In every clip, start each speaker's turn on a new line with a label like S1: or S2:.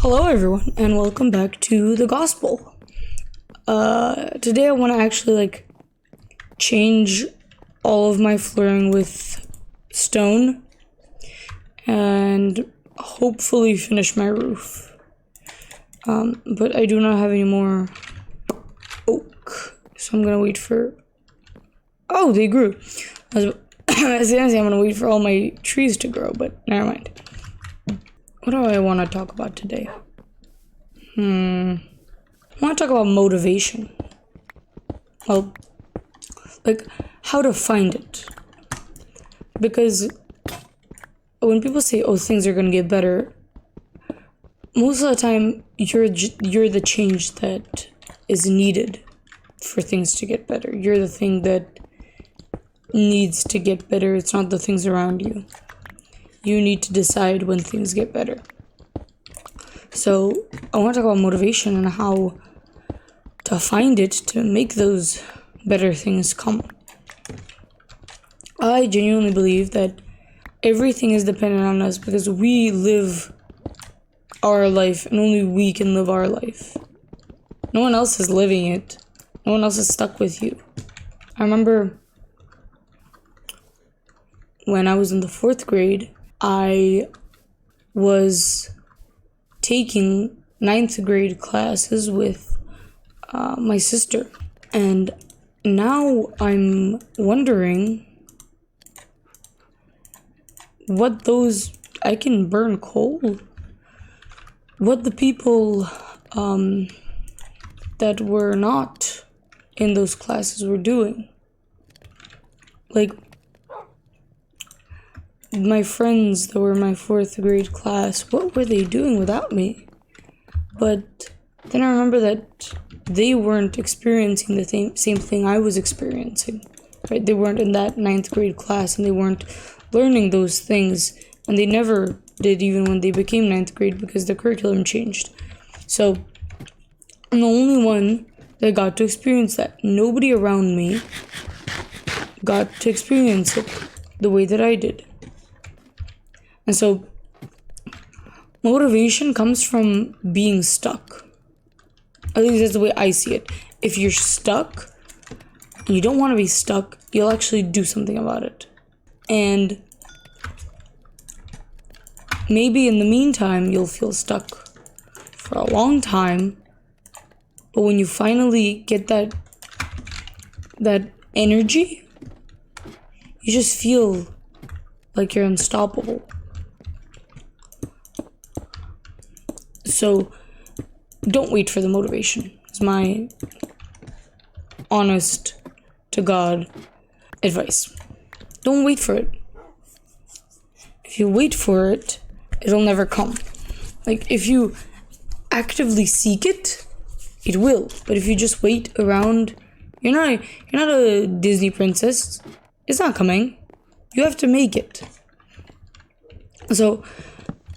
S1: Hello, everyone, and welcome back to the gospel. Today I want to actually change all of my flooring with stone and hopefully finish my roof. But I do not have any more oak, so I'm gonna wait for. Oh, they grew. I was gonna say I'm gonna wait for all my trees to grow, but never mind. What do I want to talk about today? I want to talk about motivation. Well, how to find it. Because when people say, "Oh, things are gonna get better," most of the time you're the change that is needed for things to get better. You're the thing that needs to get better. It's not the things around you. You need to decide when things get better. So I want to talk about motivation and how to find it to make those better things come. I genuinely believe that everything is dependent on us because we live our life and only we can live our life. No one else is living it. No one else is stuck with you. I remember when I was in the 4th grade, I was taking 9th grade classes with my sister. And now I'm wondering I can burn coal. What the people that were not in those classes were doing. My friends that were in my 4th grade class, what were they doing without me? But then I remember that they weren't experiencing the same thing I was experiencing, right? They weren't in that 9th grade class and they weren't learning those things, and they never did even when they became 9th grade because the curriculum changed. So I'm the only one that got to experience that. Nobody around me got to experience it the way that I did. And so motivation comes from being stuck. At least that's the way I see it. If you're stuck and you don't want to be stuck, you'll actually do something about it. And maybe in the meantime, you'll feel stuck for a long time. But when you finally get that energy, you just feel like you're unstoppable. So don't wait for the motivation. It's my honest to God advice. Don't wait for it. If you wait for it, it'll never come. If you actively seek it, it will. But if you just wait around, you're not a Disney princess. It's not coming. You have to make it. So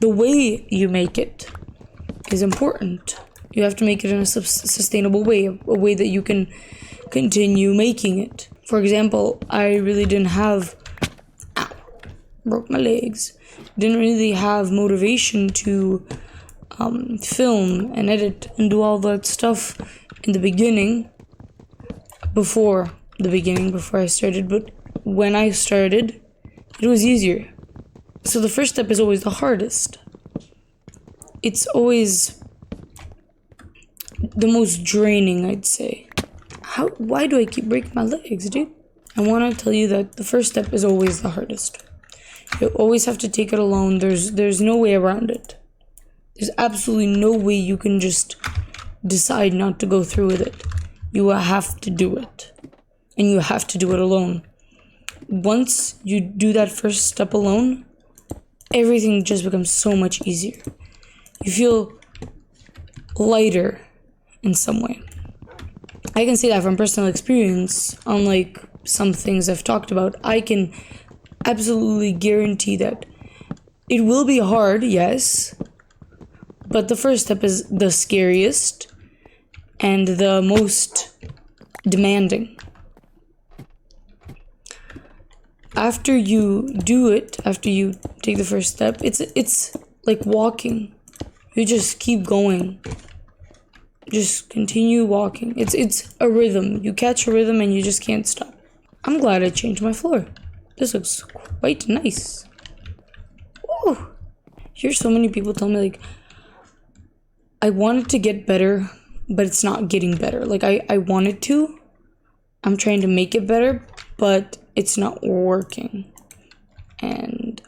S1: the way you make it is important. You have to make it in a sustainable way, a way that you can continue making it. For example, I really didn't have broke my legs. Didn't really have motivation to film and edit and do all that stuff in the beginning, before I started. But when I started, it was easier. So the first step is always the hardest. It's always the most draining, I'd say. Why do I keep breaking my legs, dude? I want to tell you that the first step is always the hardest. You always have to take it alone. There's no way around it. There's absolutely no way you can just decide not to go through with it. You have to do it. And you have to do it alone. Once you do that first step alone, everything just becomes so much easier. You feel lighter in some way. I can say that from personal experience. Unlike some things I've talked about, I can absolutely guarantee that it will be hard, yes, but the first step is the scariest and the most demanding. After you do it, after you take the first step, it's like walking. You just keep going. Just continue walking. It's a rhythm. You catch a rhythm and you just can't stop. I'm glad I changed my floor. This looks quite nice. Woo! Hear so many people tell me, like, I want it to get better, but it's not getting better. Like, I want it to. I'm trying to make it better, but it's not working. And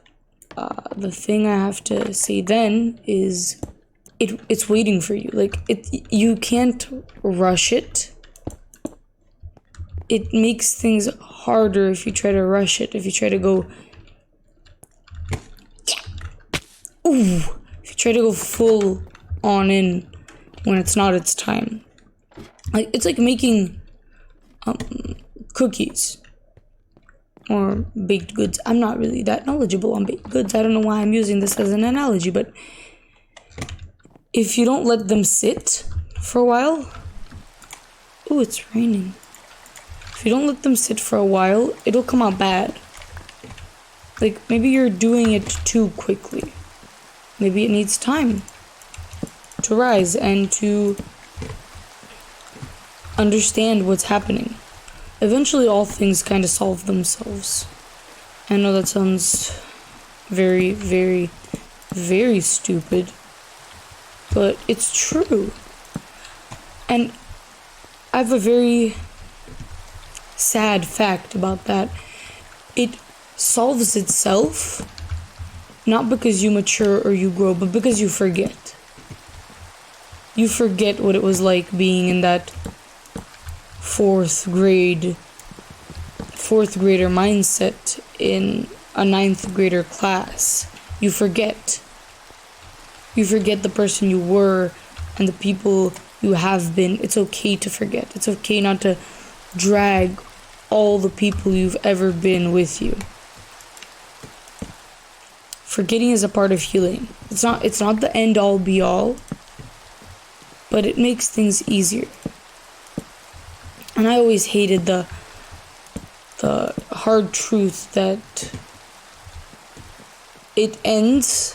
S1: the thing I have to say then is it's waiting for you. Like, you can't rush it. It makes things harder if you try to rush it. If you try to go, ooh, if you try to go full on in when it's not its time. Like, it's like making cookies or baked goods. I'm not really that knowledgeable on baked goods. I don't know why I'm using this as an analogy, but if you don't let them sit for a while, ooh, it's raining. If you don't let them sit for a while, it'll come out bad. Like, maybe you're doing it too quickly. Maybe it needs time to rise and to understand what's happening. Eventually, all things kind of solve themselves. I know that sounds very, very, very stupid, but it's true. And I have a very sad fact about that. It solves itself not because you mature or you grow, but because you forget. You forget what it was like being in that fourth grader mindset in a ninth grader class. You forget. You forget the person you were and the people you have been. It's okay to forget. It's okay not to drag all the people you've ever been with you. Forgetting is a part of healing. It's not the end all be all, but it makes things easier. And I always hated the hard truth that it ends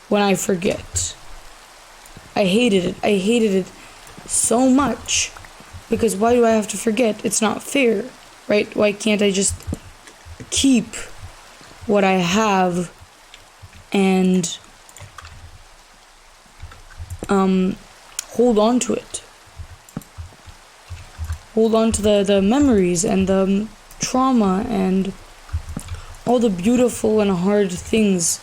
S1: when I forget. I hated it. I hated it so much, because why do I have to forget? It's not fair, right? Why can't I just keep what I have and hold on to it? Hold on to the memories and the trauma and all the beautiful and hard things.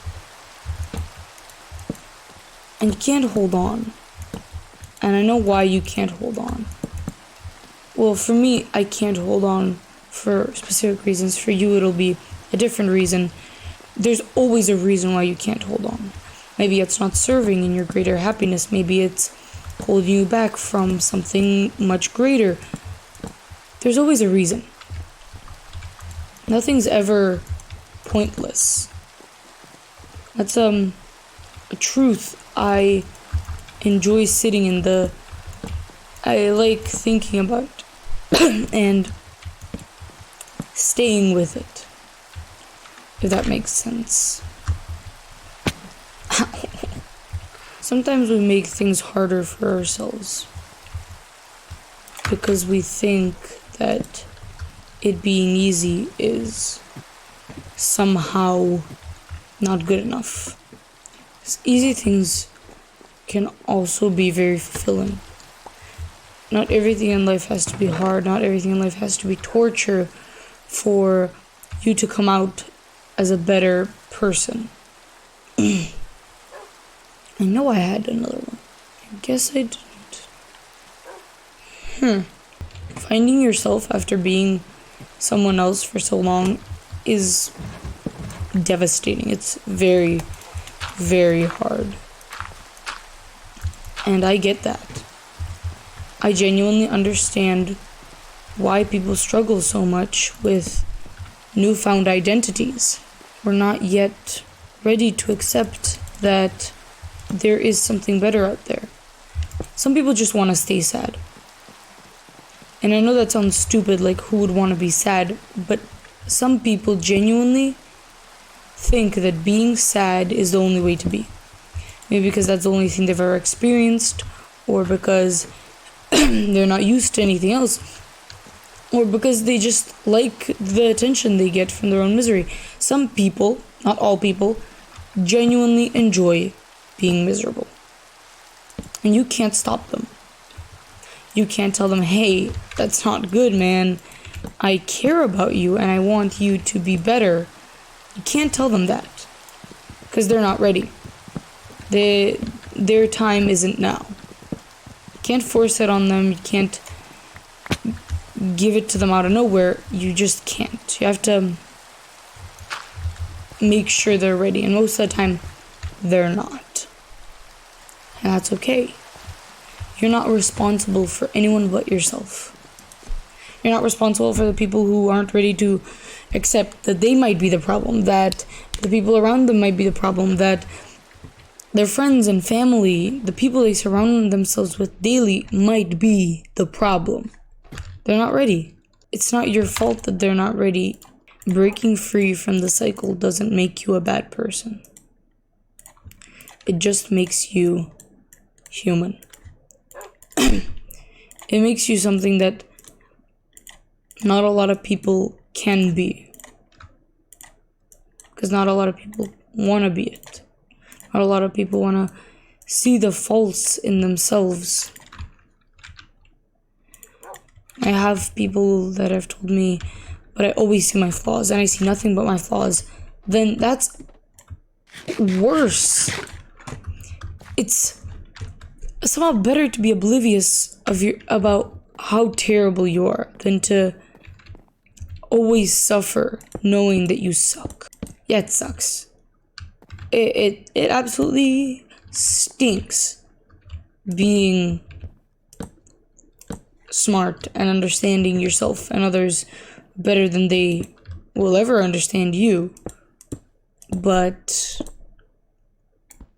S1: And you can't hold on. And I know why you can't hold on. Well, for me, I can't hold on for specific reasons. For you, it'll be a different reason. There's always a reason why you can't hold on. Maybe it's not serving in your greater happiness. Maybe it's holding you back from something much greater. There's always a reason. Nothing's ever pointless. That's a truth I enjoy sitting in. I like thinking about and staying with it, if that makes sense. Sometimes we make things harder for ourselves because we think that it being easy is somehow not good enough. Easy things can also be very fulfilling. Not everything in life has to be hard. Not everything in life has to be torture for you to come out as a better person. I know I had another one. I guess I didn't. Finding yourself after being someone else for so long is devastating. It's very, very hard. And I get that. I genuinely understand why people struggle so much with newfound identities. We're not yet ready to accept that there is something better out there. Some people just want to stay sad. And I know that sounds stupid, like who would want to be sad, but some people genuinely think that being sad is the only way to be. Maybe because that's the only thing they've ever experienced, or because they're not used to anything else, or because they just like the attention they get from their own misery. Some people, not all people, genuinely enjoy being miserable. And you can't stop them. You can't tell them, hey, that's not good, man. I care about you and I want you to be better. You can't tell them that. Because they're not ready. Their time isn't now. You can't force it on them. You can't give it to them out of nowhere. You just can't. You have to make sure they're ready. And most of the time, they're not. And that's okay. You're not responsible for anyone but yourself. You're not responsible for the people who aren't ready to accept that they might be the problem, that the people around them might be the problem, that their friends and family, the people they surround themselves with daily, might be the problem. They're not ready. It's not your fault that they're not ready. Breaking free from the cycle doesn't make you a bad person. It just makes you human. It makes you something that not a lot of people can be. Because not a lot of people want to be it. Not a lot of people want to see the faults in themselves. I have people that have told me, but I always see my flaws and I see nothing but my flaws. Then that's worse. It's somehow better to be oblivious about how terrible you are than to always suffer knowing that you suck. Yeah, it sucks. It absolutely stinks being smart and understanding yourself and others better than they will ever understand you. But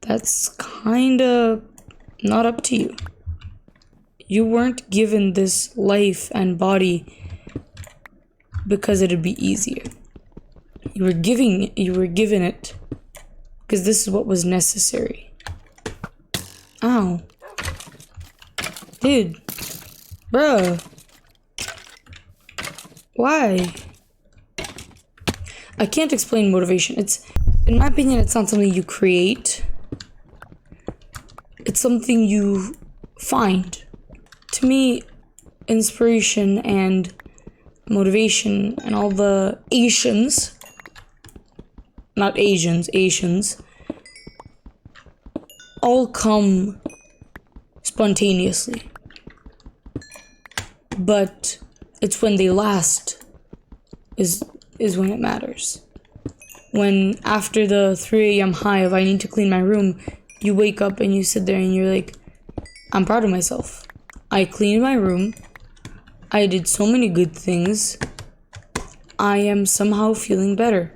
S1: that's kinda not up to you. You weren't given this life and body because it'd be easier. You were given it because this is what was necessary. Ow. Dude. Bruh. Why? I can't explain motivation. In my opinion, it's not something you create. It's something you find. To me, inspiration and motivation and all the Asians, not Asians, all come spontaneously. But it's when they last is when it matters. When after the 3 a.m. high of I need to clean my room, you wake up and you sit there and you're like, I'm proud of myself. I cleaned my room. I did so many good things. I am somehow feeling better.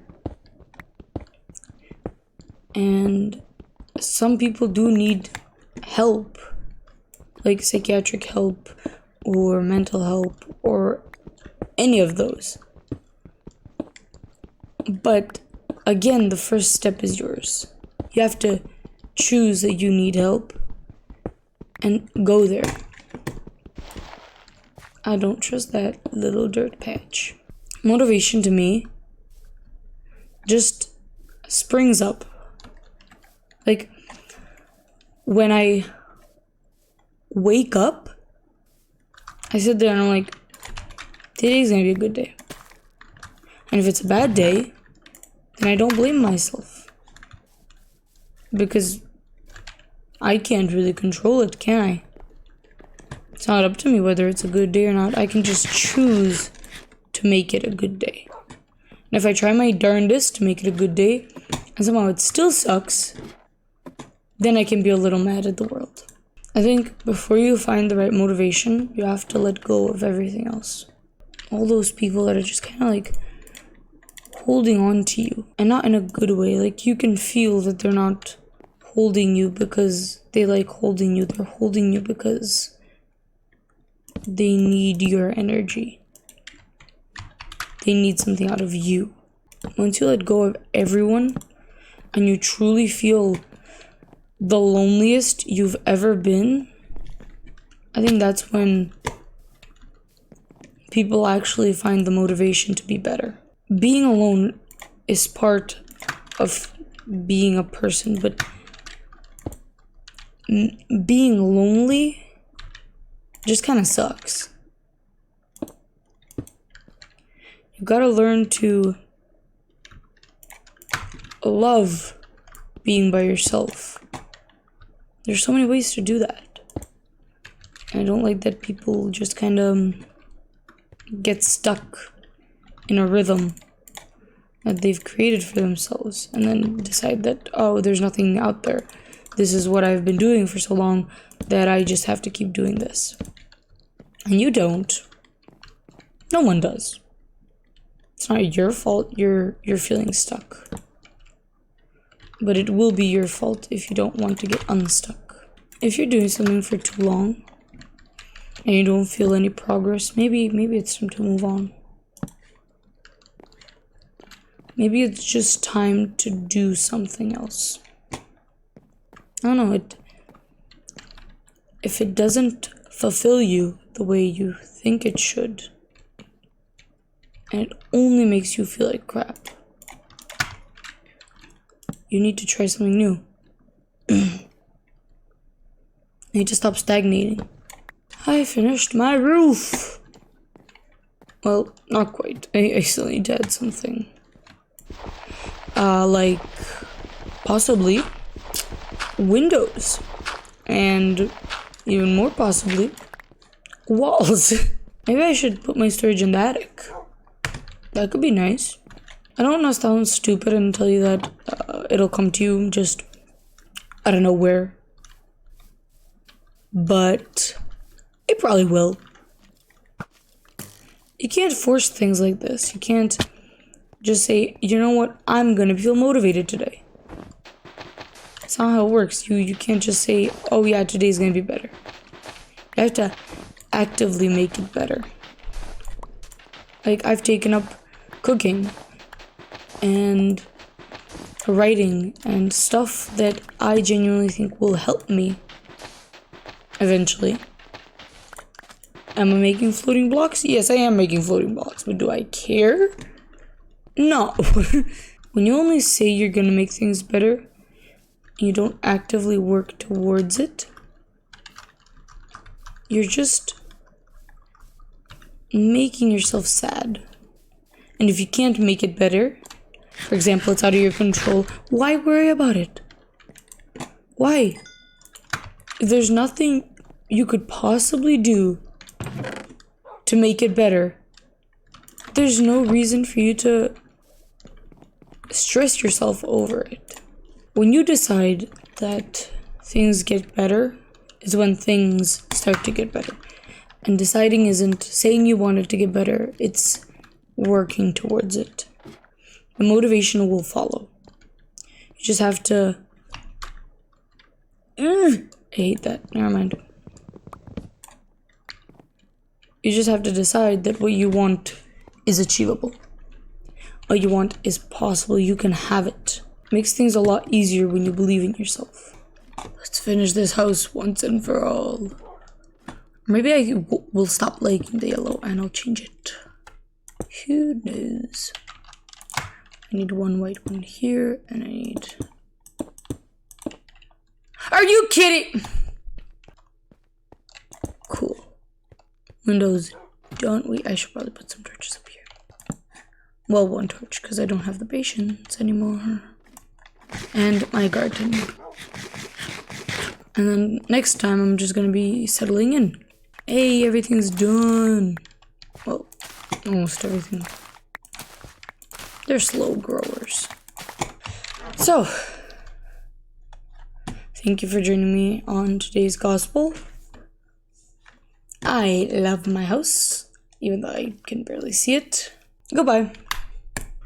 S1: And some people do need help, like psychiatric help or mental help or any of those. But again, the first step is yours. You have to choose that you need help and go there. I don't trust that little dirt patch. Motivation to me just springs up. Like, when I wake up, I sit there and I'm like, today's gonna be a good day. And if it's a bad day, then I don't blame myself. Because I can't really control it, can I? It's not up to me whether it's a good day or not. I can just choose to make it a good day. And if I try my darndest to make it a good day, and somehow it still sucks, then I can be a little mad at the world. I think before you find the right motivation, you have to let go of everything else. All those people that are just kind of like holding on to you, and not in a good way. Like, you can feel that they're not holding you because they like holding you. They're holding you because they need your energy. They need something out of you. Once you let go of everyone and you truly feel the loneliest you've ever been, I think that's when people actually find the motivation to be better. Being alone is part of being a person, but being lonely just kind of sucks. You gotta learn to love being by yourself. There's so many ways to do that. And I don't like that people just kind of get stuck in a rhythm that they've created for themselves and then decide that, oh, there's nothing out there. This is what I've been doing for so long that I just have to keep doing this. And you don't. No one does. It's not your fault you're feeling stuck. But it will be your fault if you don't want to get unstuck. If you're doing something for too long and you don't feel any progress, maybe it's time to move on. Maybe it's just time to do something else. I don't know, if it doesn't fulfill you the way you think it should, and it only makes you feel like crap, you need to try something new. You need to stop stagnating. I finished my roof. Well, not quite. I still need to add something. Like possibly windows, and even more possibly walls. Maybe I should put my storage in the attic. That could be nice. I don't want to sound stupid and tell you that it'll come to you just out of nowhere, but it probably will. You can't force things like this. You can't just say, you know what, I'm gonna feel motivated today. That's not how it works. You can't just say, oh yeah, today's gonna be better. You have to actively make it better. Like, I've taken up cooking and writing and stuff that I genuinely think will help me eventually. Am I making floating blocks? Yes, I am making floating blocks, but do I care? No. When you only say you're gonna make things better and you don't actively work towards it, you're just making yourself sad. And if you can't make it better, for example, it's out of your control, why worry about it? Why? If there's nothing you could possibly do to make it better, there's no reason for you to stress yourself over it. When you decide that things get better is when things start to get better. And deciding isn't saying you want it to get better, it's working towards it. The motivation will follow. You just have to... I hate that. Never mind. You just have to decide that what you want is achievable. What you want is possible. You can have it. Makes things a lot easier when you believe in yourself. Let's finish this house once and for all. Maybe I will stop liking the yellow and I'll change it. Who knows? I need one white one here, and I need... Are you kidding? Cool. Windows done. Wait, I should probably put some torches up here. Well, one torch, because I don't have the patience anymore. And my garden. And then next time, I'm just gonna be settling in. Hey, everything's done. Well, almost everything. They're slow growers. So, thank you for joining me on today's gospel. I love my house, even though I can barely see it. Goodbye.